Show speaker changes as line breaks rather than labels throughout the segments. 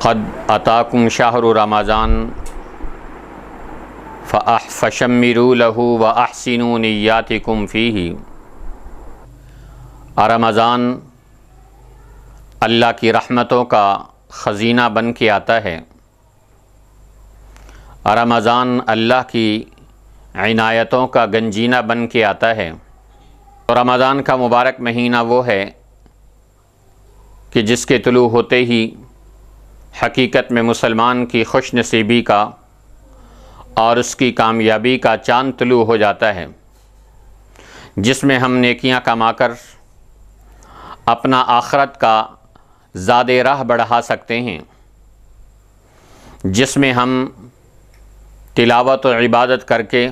قد اتاکم شہر رمضان فشمروا لہ واحسنوا نیاتکم فیہ۔ رمضان اللہ کی رحمتوں کا خزینہ بن کے آتا ہے۔ رمضان اللہ کی عنایتوں کا گنجینہ بن کے آتا ہے۔ رمضان کا مبارک مہینہ وہ ہے کہ جس کے طلوع ہوتے ہی حقیقت میں مسلمان کی خوش نصیبی کا اور اس کی کامیابی کا چاند طلوع ہو جاتا ہے، جس میں ہم نیکیاں کما کر اپنا آخرت کا زاد راہ بڑھا سکتے ہیں، جس میں ہم تلاوت و عبادت کر کے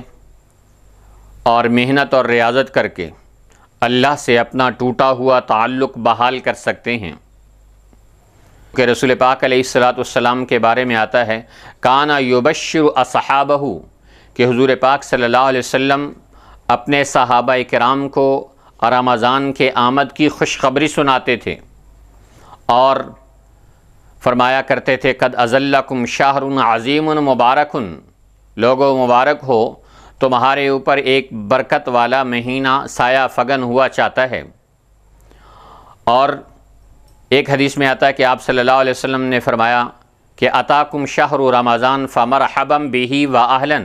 اور محنت اور ریاضت کر کے اللہ سے اپنا ٹوٹا ہوا تعلق بحال کر سکتے ہیں۔ کہ رسول پاک علیہ السلام کے بارے میں آتا ہے کان یبشر اصحابہ، کہ حضور پاک صلی اللہ علیہ وسلم اپنے صحابہ کرام کو رمضان کے آمد کی خوشخبری سناتے تھے اور فرمایا کرتے تھے قد اظلکم شہر عظیم مبارک، لوگوں مبارک ہو تمہارے اوپر ایک برکت والا مہینہ سایہ فگن ہوا چاہتا ہے۔ اور ایک حدیث میں آتا ہے کہ آپ صلی اللہ علیہ وسلم نے فرمایا کہ اتاکم شہر رمضان فمرحبا بہ واہلا،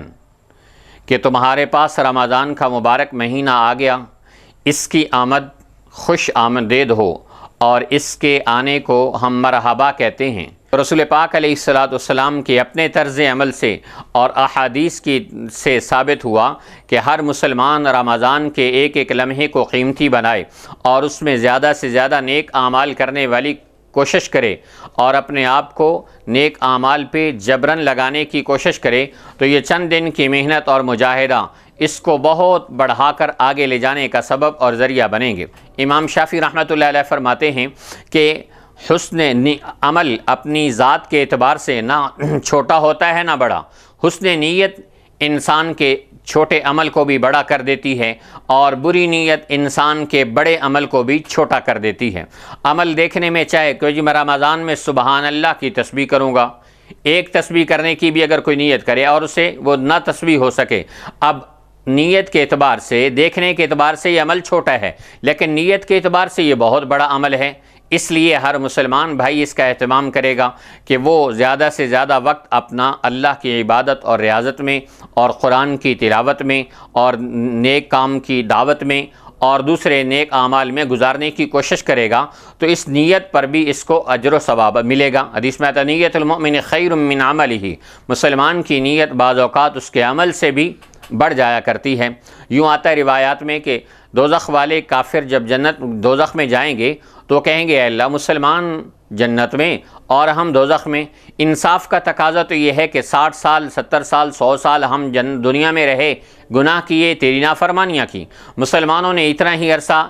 کہ تمہارے پاس رمضان کا مبارک مہینہ آ گیا، اس کی آمد خوش آمدید ہو اور اس کے آنے کو ہم مرحبا کہتے ہیں۔ رسول پاک علیہ السلام کے اپنے طرز عمل سے اور احادیث سے ثابت ہوا کہ ہر مسلمان رمضان کے ایک ایک لمحے کو قیمتی بنائے اور اس میں زیادہ سے زیادہ نیک اعمال کرنے والی کوشش کرے اور اپنے آپ کو نیک اعمال پہ جبرن لگانے کی کوشش کرے، تو یہ چند دن کی محنت اور مجاہدہ اس کو بہت بڑھا کر آگے لے جانے کا سبب اور ذریعہ بنیں گے۔ امام شافعی رحمۃ اللہ علیہ فرماتے ہیں کہ حسن عمل اپنی ذات کے اعتبار سے نہ چھوٹا ہوتا ہے نہ بڑا، حسن نیت انسان کے چھوٹے عمل کو بھی بڑا کر دیتی ہے اور بری نیت انسان کے بڑے عمل کو بھی چھوٹا کر دیتی ہے۔ عمل دیکھنے میں چاہے کہ میں رمضان میں سبحان اللہ کی تسبیح کروں گا، ایک تسبیح کرنے کی بھی اگر کوئی نیت کرے اور اسے وہ نہ تسبیح ہو سکے، اب نیت کے اعتبار سے دیکھنے کے اعتبار سے یہ عمل چھوٹا ہے لیکن نیت کے اعتبار سے یہ بہت بڑا عمل ہے۔ اس لیے ہر مسلمان بھائی اس کا اہتمام کرے گا کہ وہ زیادہ سے زیادہ وقت اپنا اللہ کی عبادت اور ریاضت میں اور قرآن کی تلاوت میں اور نیک کام کی دعوت میں اور دوسرے نیک اعمال میں گزارنے کی کوشش کرے گا، تو اس نیت پر بھی اس کو اجر و ثواب ملے گا۔ حدیث میں آتا نیت المؤمن خیر من عملہ، مسلمان کی نیت بعض اوقات اس کے عمل سے بھی بڑھ جایا کرتی ہے۔ یوں آتا ہے روایات میں کہ دوزخ والے کافر جب دوزخ میں جائیں گے تو کہیں گے اے اللہ مسلمان جنت میں اور ہم دوزخ میں۔ انصاف کا تقاضا تو یہ ہے کہ 60 سال 70 سال 100 سال ہم دنیا میں رہے، گناہ کیے، تیری نافرمانیاں کی، مسلمانوں نے اتنا ہی عرصہ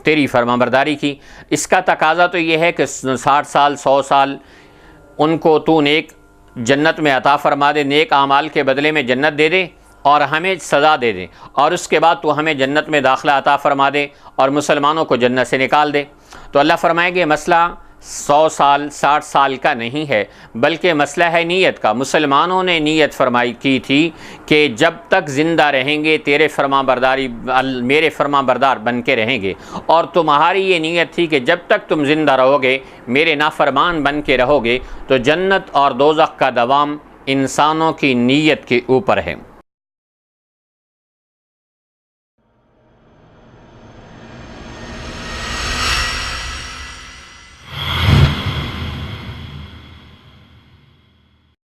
تیری فرمانبرداری کی۔ اس کا تقاضا تو یہ ہے کہ 60 سال 100 سال ان کو تو نیک جنت میں عطا فرما دے، نیک اعمال کے بدلے میں جنت دے دے اور ہمیں سزا دے دے، اور اس کے بعد تو ہمیں جنت میں داخلہ عطا فرما دے اور مسلمانوں کو جنت سے نکال دے۔ تو اللہ فرمائے گے مسئلہ 100 سال 60 سال کا نہیں ہے، بلکہ مسئلہ ہے نیت کا۔ مسلمانوں نے نیت فرمائی کی تھی کہ جب تک زندہ رہیں گے میرے فرما بردار بن کے رہیں گے، اور تمہاری یہ نیت تھی کہ جب تک تم زندہ رہو گے میرے نافرمان بن کے رہو گے، تو جنت اور دوزخ کا دوام انسانوں کی نیت کے اوپر ہے۔